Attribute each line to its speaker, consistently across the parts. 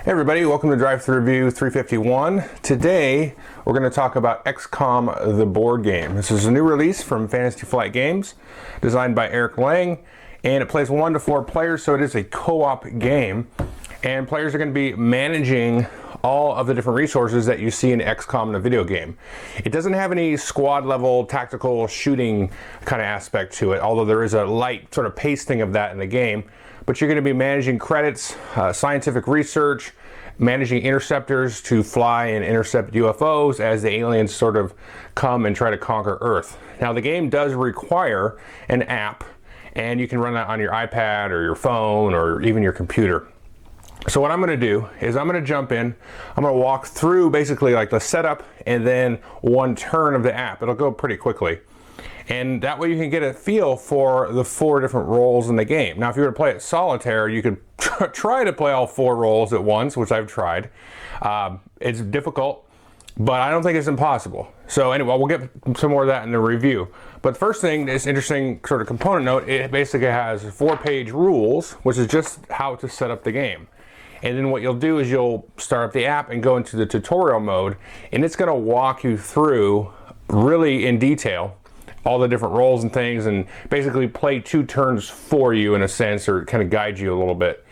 Speaker 1: Hey everybody, welcome to Drive Thru Review 351. Today we're going to talk about XCOM the board game. This is a new release from Fantasy Flight Games, designed by Eric Lang, and it plays 1 to 4 players, so it is a co-op game. And players are going to be managing all of the different resources that you see in XCOM in a video game. It doesn't have any squad level tactical shooting kind of aspect to it, although there is a light sort of pasting of that in the game. But you're going to be managing credits, scientific research, managing interceptors to fly and intercept UFOs as the aliens sort of come and try to conquer Earth. Now the game does require an app, and you can run that on your iPad or your phone or even your computer. So what I'm going to do is I'm going to jump in, I'm going to walk through basically like the setup and then one turn of the app. It'll go pretty quickly. And that way you can get a feel for the 4 different roles in the game. Now if you were to play it solitaire, you could try to play all 4 roles at once, which I've tried. It's difficult, but I don't think it's impossible. So anyway, we'll get some more of that in the review. But the first thing, this interesting sort of component note, it basically has 4-page rules, which is just how to set up the game. And then what you'll do is you'll start up the app and go into the tutorial mode, and it's going to walk you through really in detail all the different roles and things, and basically play 2 turns for you in a sense, or kind of guide you a little bit,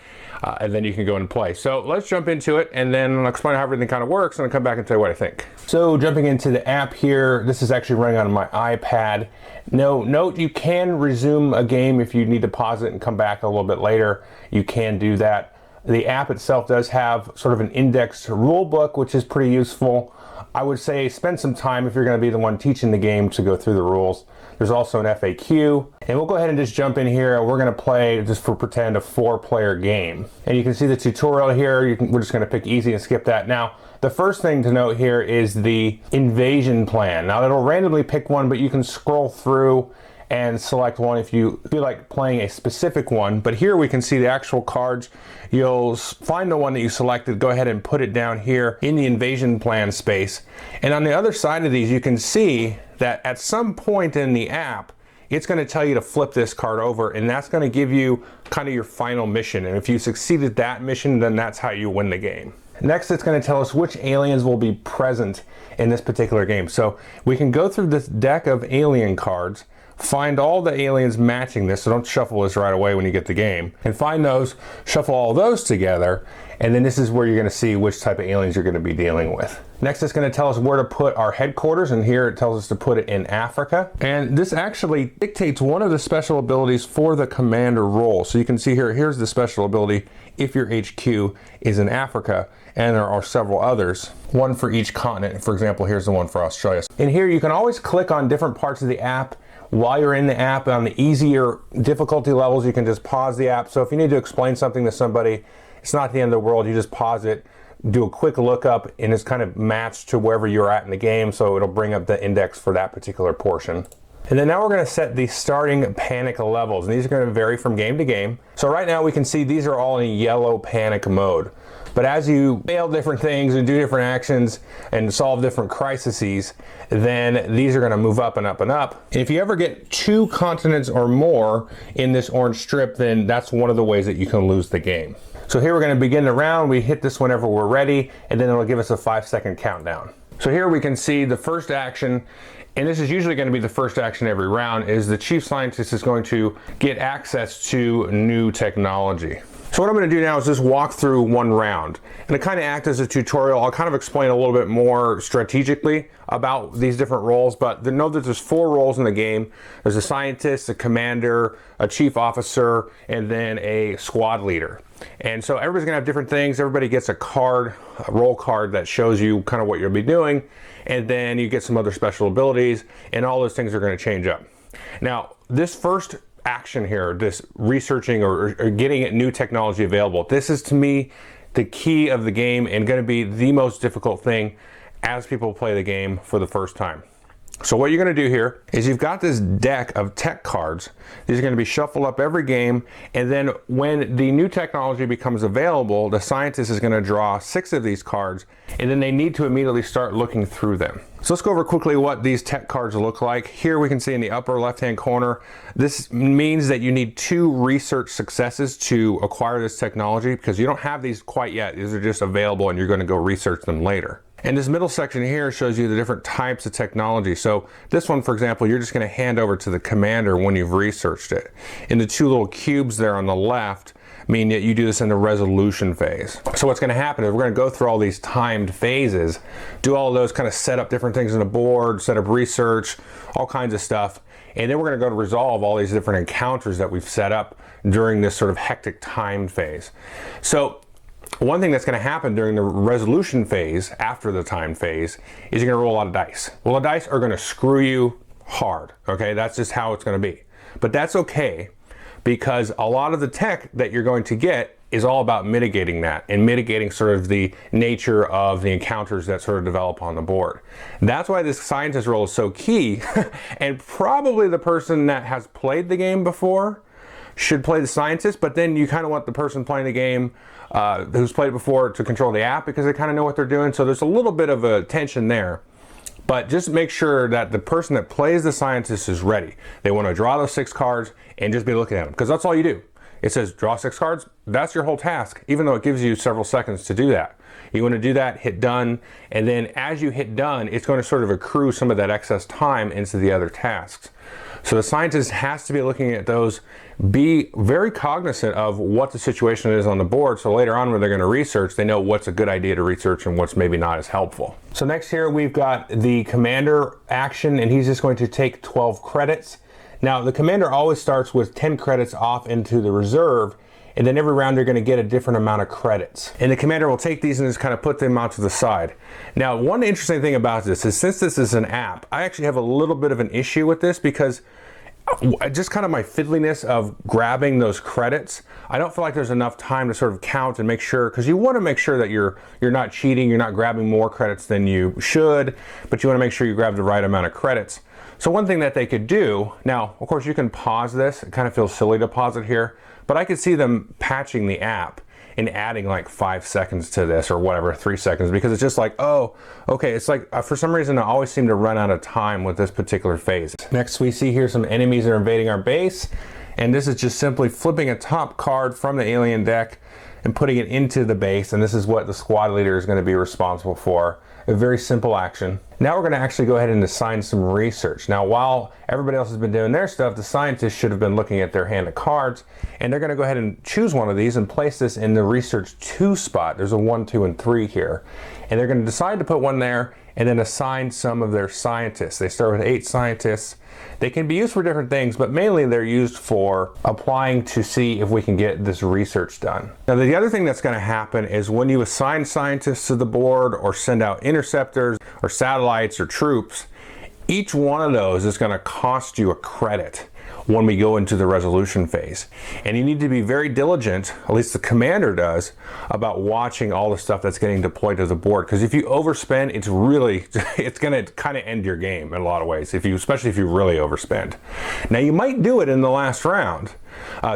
Speaker 1: and then you can go and play. So let's jump into it, and then I'll explain how everything kind of works, and I'll come back and tell you what I think. So jumping into the app here, this is actually running on my iPad. Note you can resume a game if you need to pause it and come back a little bit later. You can do that. The app itself does have sort of an indexed rule book, which is pretty useful. I would say spend some time if you're going to be the one teaching the game to go through the rules. There's also an FAQ, and we'll go ahead and just jump in here. We're going to play, just for pretend, a 4-player game. And you can see the tutorial here. We're just going to pick easy and skip that. Now, the first thing to note here is the invasion plan. Now, it'll randomly pick one, but you can scroll through and select one if you feel like playing a specific one. But here we can see the actual cards. You'll find the one that you selected, go ahead and put it down here in the invasion plan space. And on the other side of these, you can see that at some point in the app, it's going to tell you to flip this card over, and that's going to give you kind of your final mission. And if you succeeded that mission, then that's how you win the game. Next, it's going to tell us which aliens will be present in this particular game. So we can go through this deck of alien cards, find all the aliens matching this, so don't shuffle this right away when you get the game, and find those, shuffle all those together, and then this is where you're going to see which type of aliens you're going to be dealing with. Next, it's going to tell us where to put our headquarters, and here it tells us to put it in Africa. And this actually dictates one of the special abilities for the commander role. So you can see here, here's the special ability if your HQ is in Africa, and there are several others, one for each continent. For example, here's the one for Australia. In here, you can always click on different parts of the app while you're in the app. On the easier difficulty levels, you can just pause the app. So if you need to explain something to somebody, it's not the end of the world. You just pause it, do a quick lookup, and it's kind of matched to wherever you're at in the game, so it'll bring up the index for that particular portion. And then now we're going to set the starting panic levels, and these are going to vary from game to game. So right now we can see these are all in yellow panic mode. But as you fail different things and do different actions and solve different crises, then these are going to move up and up and up. And if you ever get 2 continents or more in this orange strip, then that's one of the ways that you can lose the game. So here we're going to begin the round. We hit this whenever we're ready, and then it'll give us a 5-second countdown. So here we can see the first action, and this is usually going to be the first action every round, is the chief scientist is going to get access to new technology. So what I'm going to do now is just walk through one round, and to kind of act as a tutorial, I'll kind of explain a little bit more strategically about these different roles. But know that there's 4 roles in the game. There's a scientist, a commander, a chief officer, and then a squad leader. And so everybody's going to have different things. Everybody gets a card, a role card that shows you kind of what you'll be doing, and then you get some other special abilities, and all those things are going to change up. Now, this first action here, this researching or getting new technology available, this is to me the key of the game and going to be the most difficult thing as people play the game for the first time. So what you're going to do here is you've got this deck of tech cards. These are going to be shuffled up every game, and then when the new technology becomes available, the scientist is going to draw 6 of these cards, and then they need to immediately start looking through them. So let's go over quickly what these tech cards look like. Here we can see in the upper left-hand corner, this means that you need 2 research successes to acquire this technology, because you don't have these quite yet. These are just available and you're going to go research them later. And this middle section here shows you the different types of technology. So this one, for example, you're just going to hand over to the commander when you've researched it. And the 2 little cubes there on the left mean that you do this in the resolution phase. So what's going to happen is we're going to go through all these timed phases, do all of those, kind of set up different things on the board, set up research, all kinds of stuff. And then we're going to go to resolve all these different encounters that we've set up during this sort of hectic time phase. So one thing that's going to happen during the resolution phase, after the time phase, is you're going to roll a lot of dice. Well, the dice are going to screw you hard, okay? That's just how it's going to be. But that's okay, because a lot of the tech that you're going to get is all about mitigating that and mitigating sort of the nature of the encounters that sort of develop on the board. That's why this scientist role is so key, and probably the person that has played the game before should play the scientist, but then you kind of want the person playing the game who's played it before to control the app, because they kind of know what they're doing. So there's a little bit of a tension there. But just make sure that the person that plays the scientist is ready. They want to draw those 6 cards and just be looking at them, because that's all you do. It says draw 6 cards. That's your whole task, even though it gives you several seconds to do that. You want to do that, hit done, and then as you hit done, it's going to sort of accrue some of that excess time into the other tasks. So the scientist has to be looking at those, be very cognizant of what the situation is on the board, so later on when they're going to research, they know what's a good idea to research and what's maybe not as helpful. So next here we've got the commander action, and he's just going to take 12 credits. Now the commander always starts with 10 credits off into the reserve, and then every round they're going to get a different amount of credits. And the commander will take these and just kind of put them out to the side. Now, one interesting thing about this is, since this is an app, I actually have a little bit of an issue with this, because just kind of my fiddliness of grabbing those credits, I don't feel like there's enough time to sort of count and make sure, because you want to make sure that you're not cheating, you're not grabbing more credits than you should, but you want to make sure you grab the right amount of credits. So one thing that they could do, now of course you can pause this, it kind of feels silly to pause it here, but I could see them patching the app and adding like 5 seconds to this, or whatever, 3 seconds, because it's just like, oh, okay, it's like, for some reason I always seem to run out of time with this particular phase. Next we see here some enemies that are invading our base, and this is just simply flipping a top card from the alien deck and putting it into the base, and this is what the squad leader is going to be responsible for. A very simple action. Now we're going to actually go ahead and assign some research. Now while everybody else has been doing their stuff, the scientists should have been looking at their hand of cards, and they're going to go ahead and choose one of these and place this in the research 2 spot. There's a 1, 2, and 3 here. And they're going to decide to put one there and then assign some of their scientists. They start with 8 scientists. They can be used for different things, but mainly they're used for applying to see if we can get this research done. Now the other thing that's going to happen is when you assign scientists to the board, or send out interceptors or satellites or troops, each one of those is going to cost you a credit when we go into the resolution phase. And you need to be very diligent, at least the commander does, about watching all the stuff that's getting deployed to the board. Because if you overspend, it's going to kind of end your game in a lot of ways, especially if you really overspend. Now you might do it in the last round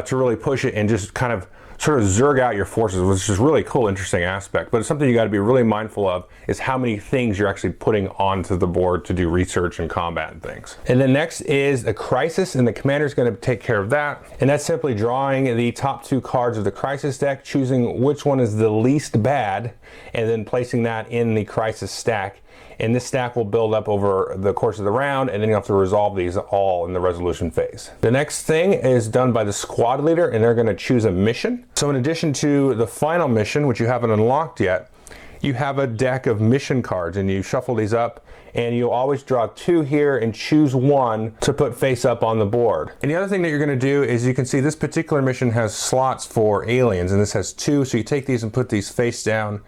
Speaker 1: to really push it and just kind of sort of zerg out your forces, which is really cool, interesting aspect. But it's something you got to be really mindful of, is how many things you're actually putting onto the board to do research and combat and things. And then next is a crisis, and the commander is going to take care of that. And that's simply drawing the top 2 cards of the crisis deck, choosing which one is the least bad, and then placing that in the crisis stack. And this stack will build up over the course of the round, and then you have to resolve these all in the resolution phase. The next thing is done by the squad leader, and they're going to choose a mission. So in addition to the final mission, which you haven't unlocked yet, you have a deck of mission cards, and you shuffle these up, and you'll always draw 2 here and choose 1 to put face up on the board. And the other thing that you're going to do is, you can see this particular mission has slots for aliens, and this has 2, so you take these and put these face down.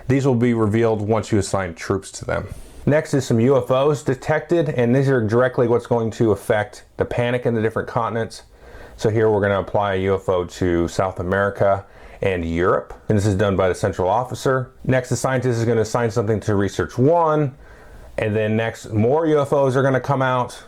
Speaker 1: These will be revealed once you assign troops to them. Next is some UFOs detected, and these are directly what's going to affect the panic in the different continents. So here we're going to apply a UFO to South America and Europe, and this is done by the central officer. Next, the scientist is going to assign something to research 1, And then next, more UFOs are going to come out.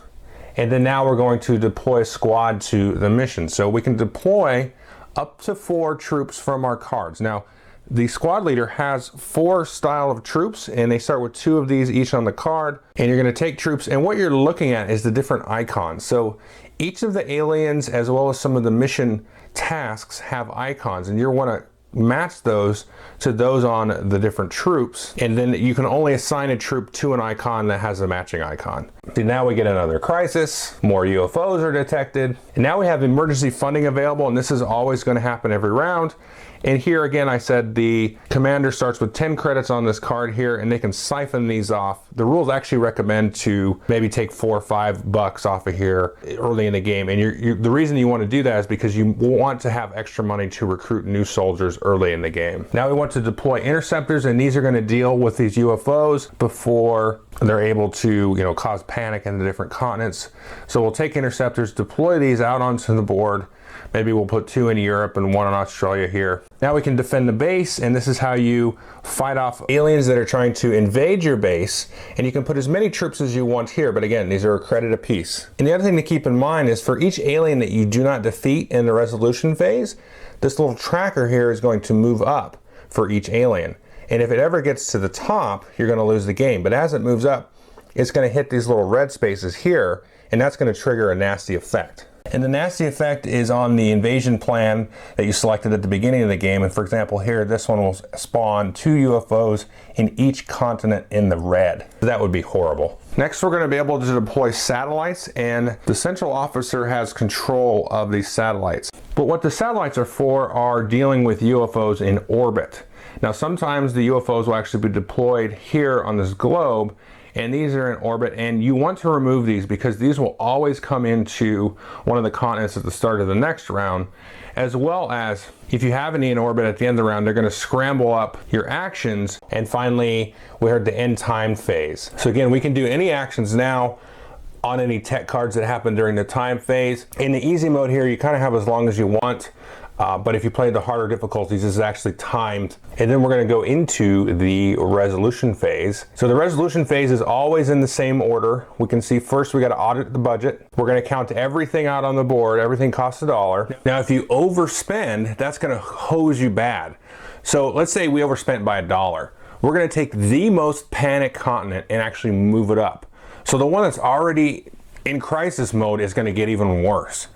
Speaker 1: And then now we're going to deploy a squad to the mission. So we can deploy up to 4 troops from our cards. Now, the squad leader has 4 style of troops, and they start with 2 of these each on the card. And you're going to take troops, and what you're looking at is the different icons. So each of the aliens, as well as some of the mission tasks, have icons, and you want to match those to those on the different troops, and then you can only assign a troop to an icon that has a matching icon. See, now we get another crisis, more UFOs are detected, and now we have emergency funding available, and this is always going to happen every round. And here again, I said the commander starts with 10 credits on this card here, and they can siphon these off. The rules actually recommend to maybe take $4 or $5 off of here early in the game. And the reason you want to do that is because you want to have extra money to recruit new soldiers early in the game. Now we want to deploy interceptors, and these are going to deal with these UFOs before they're able to, cause panic in the different continents. So we'll take interceptors, deploy these out onto the board. Maybe we'll put 2 in Europe and 1 in Australia here. Now we can defend the base, and this is how you fight off aliens that are trying to invade your base. And you can put as many troops as you want here, but again, these are a credit apiece. And the other thing to keep in mind is for each alien that you do not defeat in the resolution phase, this little tracker here is going to move up for each alien. And if it ever gets to the top, you're going to lose the game. But as it moves up, it's going to hit these little red spaces here, and that's going to trigger a nasty effect. And the nasty effect is on the invasion plan that you selected at the beginning of the game. And for example, here, this one will spawn 2 UFOs in each continent in the red. That would be horrible. Next, we're going to be able to deploy satellites, and the central officer has control of these satellites. But what the satellites are for are dealing with UFOs in orbit. Now, sometimes the UFOs will actually be deployed here on this globe, and these are in orbit, and you want to remove these because these will always come into one of the continents at the start of the next round, as well as if you have any in orbit at the end of the round, they're going to scramble up your actions. And finally, we're at the end time phase. So again, we can do any actions now on any tech cards that happen during the time phase. In the easy mode here, you kind of have as long as you want. But if you play the harder difficulties, this is actually timed. And then we're going to go into the resolution phase. So the resolution phase is always in the same order. We can see first we got to audit the budget. We're going to count everything out on the board. Everything costs $1. Now, if you overspend, that's going to hose you bad. So let's say we overspent by $1. We're going to take the most panic continent and actually move it up. So the one that's already in crisis mode is going to get even worse.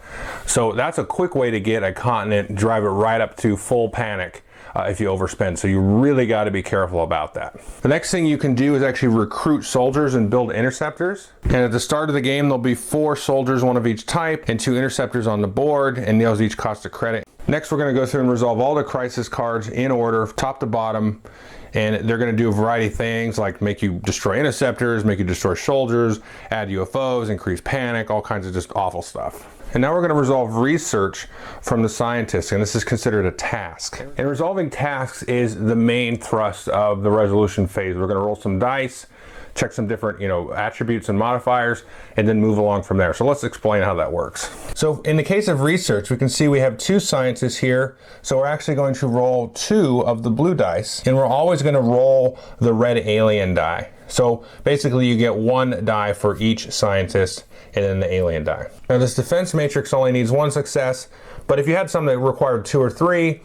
Speaker 1: So that's a quick way to get a continent, drive it right up to full panic if you overspend. So you really got to be careful about that. The next thing you can do is actually recruit soldiers and build interceptors. And at the start of the game, there'll be 4 soldiers, 1 of each type, and 2 interceptors on the board, and those each cost a credit. Next, we're going to go through and resolve all the crisis cards in order, top to bottom. And they're going to do a variety of things like make you destroy interceptors, make you destroy soldiers, add UFOs, increase panic, all kinds of just awful stuff. And now we're going to resolve research from the scientists, and this is considered a task. And resolving tasks is the main thrust of the resolution phase. We're going to roll some dice, check some different attributes and modifiers, and then move along from there. So let's explain how that works. So in the case of research, we can see we have 2 scientists here. So we're actually going to roll 2 of the blue dice, and we're always going to roll the red alien die. So basically you get 1 die for each scientist and then the alien die. Now this defense matrix only needs 1 success, but if you had some that required 2 or 3,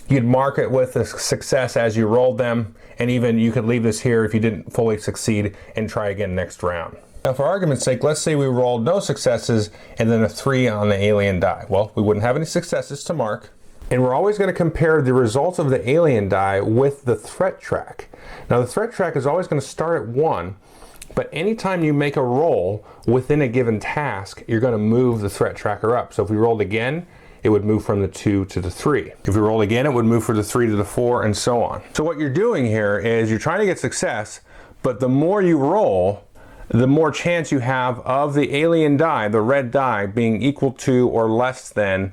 Speaker 1: you'd mark it with a success as you rolled them, and even you could leave this here if you didn't fully succeed and try again next round. Now for argument's sake, let's say we rolled no successes and then a 3 on the alien die. Well, we wouldn't have any successes to mark. And we're always going to compare the results of the alien die with the threat track. Now the threat track is always going to start at 1, but anytime you make a roll within a given task, you're going to move the threat tracker up. So if we rolled again, it would move from the 2 to the 3. If we roll again, it would move from the 3 to the 4, and so on. So what you're doing here is you're trying to get success, but the more you roll, the more chance you have of the alien die, the red die, being equal to or less than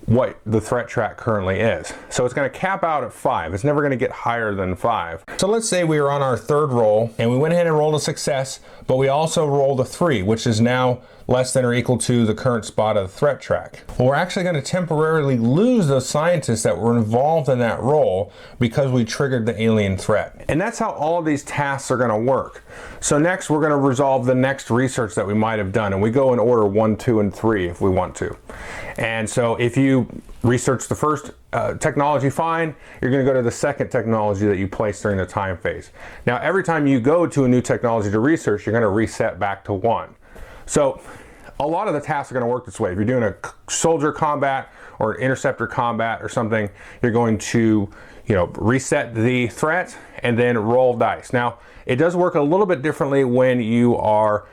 Speaker 1: what the threat track currently is. So it's going to cap out at 5. It's never going to get higher than 5. So let's say we were on our 3rd roll and we went ahead and rolled a success, but we also rolled a 3, which is now less than or equal to the current spot of the threat track. Well, we're actually going to temporarily lose those scientists that were involved in that role because we triggered the alien threat. And that's how all of these tasks are going to work. So next we're going to resolve the next research that we might have done, and we go in order 1, 2, and 3 if we want to. And so if you research the first technology, fine, you're going to go to the second technology that you placed during the time phase. Now every time you go to a new technology to research, you're going to reset back to 1. So a lot of the tasks are going to work this way. If you're doing a soldier combat or an interceptor combat or something, you're going to reset the threat and then roll dice. Now it does work a little bit differently when you are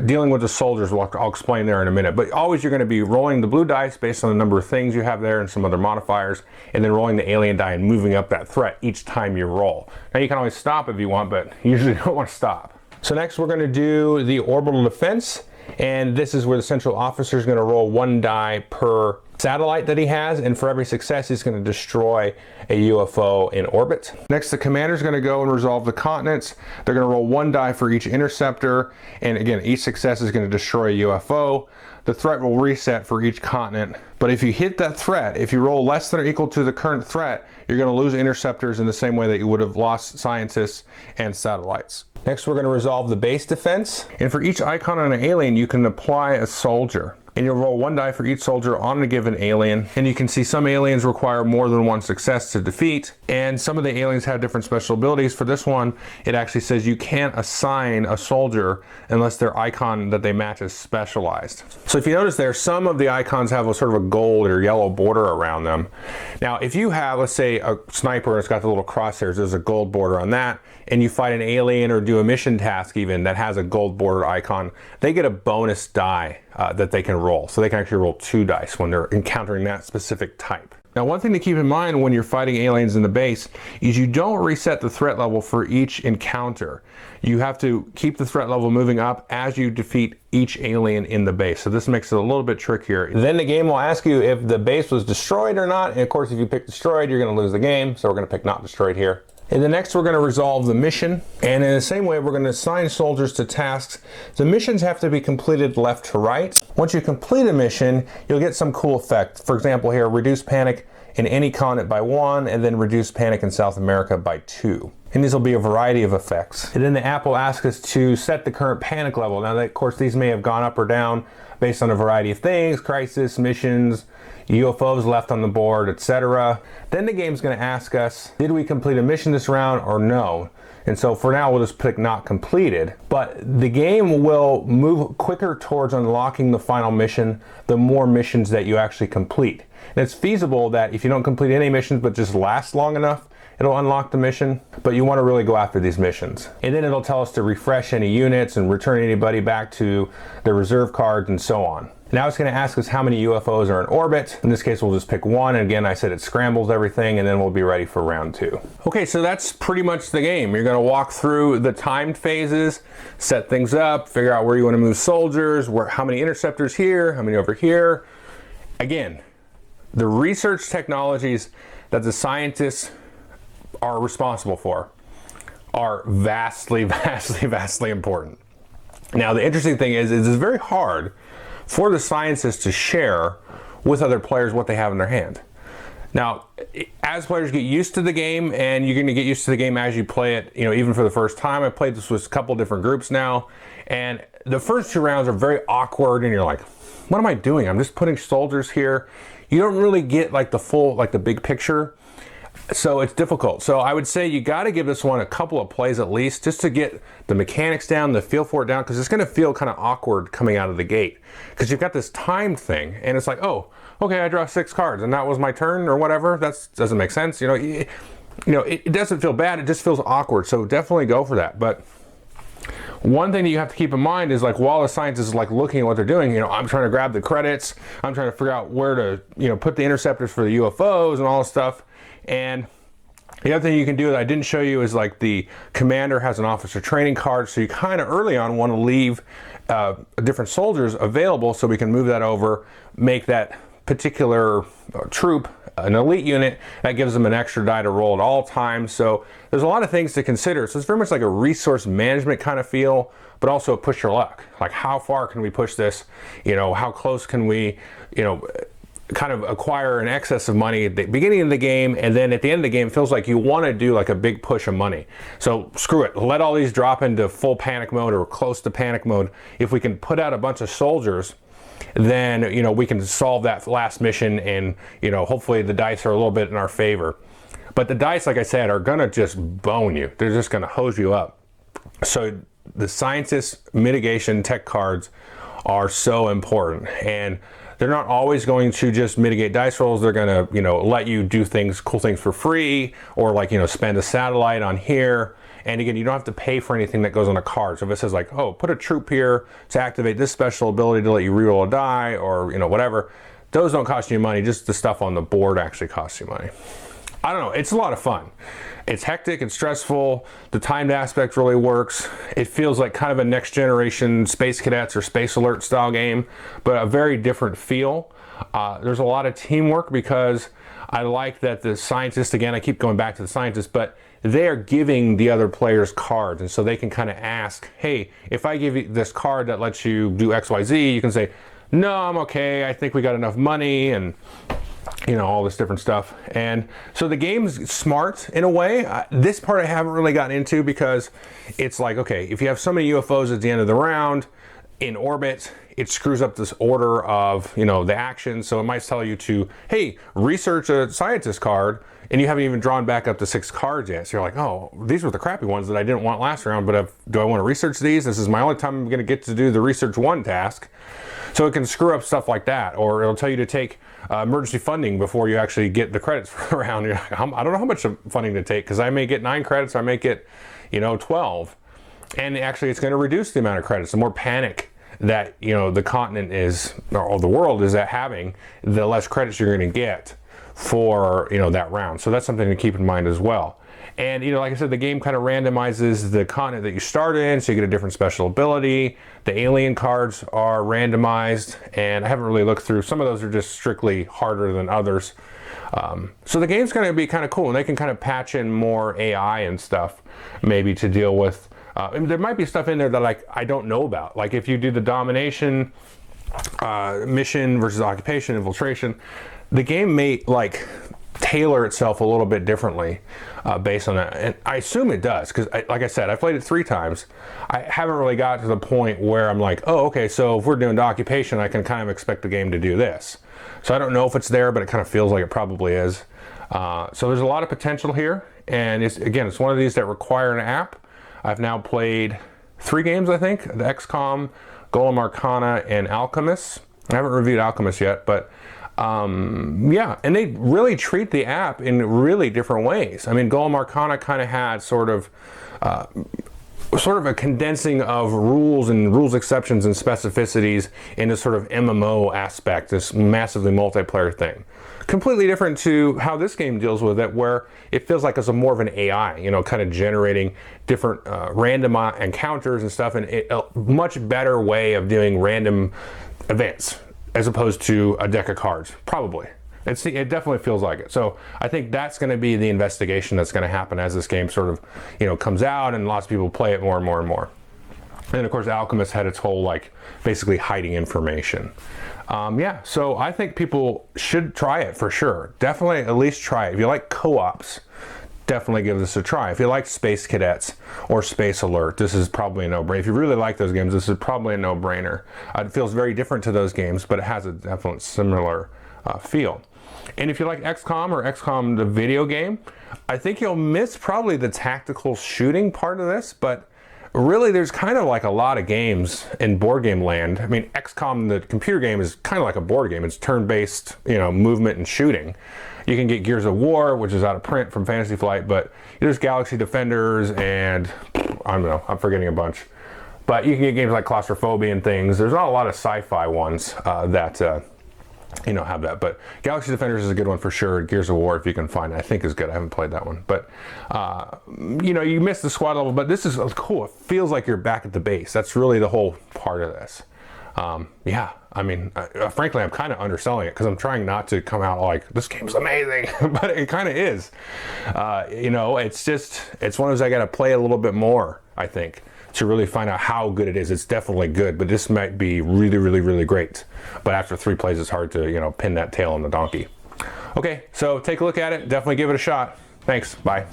Speaker 1: dealing with the soldiers. I'll explain there in a minute, but always you're going to be rolling the blue dice based on the number of things you have there and some other modifiers, and then rolling the alien die and moving up that threat each time you roll. Now you can always stop if you want, but you usually don't want to stop. So next we're going to do the Orbital Defense, and this is where the central officer is going to roll 1 die per satellite that he has, and for every success he's going to destroy a UFO in orbit. Next, the commander is going to go and resolve the continents. They're going to roll 1 die for each interceptor, and again, each success is going to destroy a UFO. The threat will reset for each continent, but if you hit that threat, if you roll less than or equal to the current threat, you're going to lose interceptors in the same way that you would have lost scientists and satellites. Next, we're going to resolve the base defense, and for each icon on an alien you can apply a soldier, and you'll roll 1 die for each soldier on a given alien. And you can see some aliens require more than 1 success to defeat, and some of the aliens have different special abilities. For this one, it actually says you can't assign a soldier unless their icon that they match is specialized. So if you notice there, some of the icons have a sort of a gold or yellow border around them. Now if you have, let's say, a sniper and it's got the little crosshairs, there's a gold border on that, and you fight an alien or do a mission task even that has a gold border icon, they get a bonus die that they can roll. So they can actually roll 2 dice when they're encountering that specific type. Now one thing to keep in mind when you're fighting aliens in the base is you don't reset the threat level for each encounter. You have to keep the threat level moving up as you defeat each alien in the base. So this makes it a little bit trickier. Then the game will ask you if the base was destroyed or not, and of course if you pick destroyed, you're going to lose the game, so we're going to pick not destroyed here. And then next we're going to resolve the mission, and in the same way we're going to assign soldiers to tasks. The missions have to be completed left to right. Once you complete a mission, you'll get some cool effect. For example here, reduce panic in any continent by 1, and then reduce panic in South America by 2. And these will be a variety of effects. And then the app will ask us to set the current panic level. Now, of course, these may have gone up or down based on a variety of things, crisis, missions, UFOs left on the board, etc. Then the game's going to ask us, did we complete a mission this round or no? And so for now, we'll just pick not completed. But the game will move quicker towards unlocking the final mission the more missions that you actually complete. And it's feasible that if you don't complete any missions but just last long enough, it'll unlock the mission, but you want to really go after these missions. And then it'll tell us to refresh any units and return anybody back to their reserve cards and so on. Now it's going to ask us how many UFOs are in orbit. In this case, we'll just pick 1. And again, I said it scrambles everything, and then we'll be ready for round 2. Okay, so that's pretty much the game. You're going to walk through the timed phases, set things up, figure out where you want to move soldiers, how many interceptors here, how many over here. Again, the research technologies that the scientists are responsible for are vastly, vastly, vastly important. Now, the interesting thing is it's very hard for the scientists to share with other players what they have in their hand. Now, as players get used to the game, and you're going to get used to the game as you play it, even for the first time. I played this with a couple different groups now, and the first 2 rounds are very awkward, and you're like, what am I doing? I'm just putting soldiers here. You don't really get like the full, like the big picture. So it's difficult. So I would say you got to give this one a couple of plays at least, just to get the mechanics down, the feel for it down, because it's going to feel kind of awkward coming out of the gate, because you've got this timed thing, and it's like, oh, okay, I draw 6 cards, and that was my turn or whatever. That doesn't make sense. It doesn't feel bad. It just feels awkward. So definitely go for that. But one thing that you have to keep in mind is, like, while the scientist is like looking at what they're doing, I'm trying to grab the credits. I'm trying to figure out where to, put the interceptors for the UFOs and all this stuff. And the other thing you can do that I didn't show you is, like, the commander has an officer training card, so you kind of early on want to leave different soldiers available so we can move that over, make that particular troop an elite unit, that gives them an extra die to roll at all times. So there's a lot of things to consider. So it's very much like a resource management kind of feel, but also push your luck. Like, how far can we push this? You know, how close can we, you know, kind of acquire an excess of money at the beginning of the game, and then at the end of the game it feels like you want to do like a big push of money. So screw it, let all these drop into full panic mode or close to panic mode. If we can put out a bunch of soldiers, then, you know, we can solve that last mission, and, you know, hopefully the dice are a little bit in our favor. But the dice, like I said, are gonna just bone you. They're just gonna hose you up. So the scientist mitigation tech cards are so important, and they're not always going to just mitigate dice rolls. They're going to, you know, let you do things, cool things for free, or like, you know, spend a satellite on here. And again, you don't have to pay for anything that goes on a card. So if it says like, oh, put a troop here to activate this special ability to let you reroll a die, or, you know, whatever, those don't cost you money. Just the stuff on the board actually costs you money. I don't know, it's a lot of fun. It's hectic, it's stressful, the timed aspect really works. It feels like kind of a next generation Space Cadets or Space Alert style game, but a very different feel. There's a lot of teamwork, because I like that the scientists, again, I keep going back to the scientists, but they are giving the other players cards, and so they can kind of ask, hey, if I give you this card that lets you do XYZ, you can say, no, I'm okay, I think we got enough money, and you know, all this different stuff. And so the game's smart in a way. This part I haven't really gotten into, because it's like, okay, if you have so many UFOs at the end of the round in orbit, it screws up this order of, you know, the action. So it might tell you to, hey, research a scientist card, and you haven't even drawn back up to 6 cards yet. So you're like, oh, these were the crappy ones that I didn't want last round, but do I want to research these? This is my only time I'm going to get to do the research 1 task. So it can screw up stuff like that, or it'll tell you to take emergency funding before you actually get the credits for a round. You're like, I don't know how much funding to take, because I may get 9 credits, I may get, you know, 12. And actually it's going to reduce the amount of credits. The more panic that, you know, the continent is, or the world is at having, the less credits you're going to get for, you know, that round. So that's something to keep in mind as well. And, you know, like I said, the game kind of randomizes the continent that you start in, so you get a different special ability. The alien cards are randomized, and I haven't really looked through. Some of those are just strictly harder than others. So the game's going to be kind of cool, and they can kind of patch in more AI and stuff, maybe to deal with. And there might be stuff in there that I don't know about. Like if you do the domination mission versus occupation, infiltration, the game may like tailor itself a little bit differently based on that, and I assume it does, because like I said, I played it 3 times. I haven't really got to the point where I'm like, oh, okay, so if we're doing the occupation, I can kind of expect the game to do this. So I don't know if it's there, but it kind of feels like it probably is. So there's a lot of potential here, and it's one of these that require an app. I've now played 3 games, I think, the XCOM, Golem Arcana, and Alchemist. I haven't reviewed Alchemist yet, but yeah, and they really treat the app in really different ways. I mean, Golem Arcana kind of had sort of a condensing of rules and rules exceptions and specificities into sort of MMO aspect, this massively multiplayer thing. Completely different to how this game deals with it, where it feels like it's a more of an AI, you know, kind of generating different random encounters and stuff, and a much better way of doing random events, as opposed to a deck of cards, probably. It definitely feels like it. So I think that's going to be the investigation that's going to happen as this game sort of, you know, comes out and lots of people play it more and more and more. And of course, Alchemist had its whole, like, basically hiding information. Yeah, so I think people should try it for sure. Definitely at least try it. If you like co-ops, definitely give this a try. If you like Space Cadets or Space Alert, this is probably a no-brainer. If you really like those games, this is probably a no-brainer. It feels very different to those games, but it has a definite similar feel. And if you like XCOM or XCOM the video game, I think you'll miss probably the tactical shooting part of this, but really there's kind of like a lot of games in board game land. I mean, XCOM, the computer game, is kind of like a board game. It's turn-based, you know, movement and shooting. You can get Gears of War, which is out of print from Fantasy Flight, but there's Galaxy Defenders and, I don't know, I'm forgetting a bunch. But you can get games like Claustrophobia and things. There's not a lot of sci-fi ones that, you know, have that. But Galaxy Defenders is a good one for sure. Gears of War, if you can find it, I think is good. I haven't played that one. But, you know, you miss the squad level, but this is cool. It feels like you're back at the base. That's really the whole part of this. Yeah, I mean, frankly, I'm kind of underselling it because I'm trying not to come out like this game's amazing, but it kind of is. You know, it's one of those I got to play a little bit more, I think, to really find out how good it is. It's definitely good, but this might be really, really, really great. But after 3 plays, it's hard to, you know, pin that tail on the donkey. Okay, so take a look at it. Definitely give it a shot. Thanks. Bye.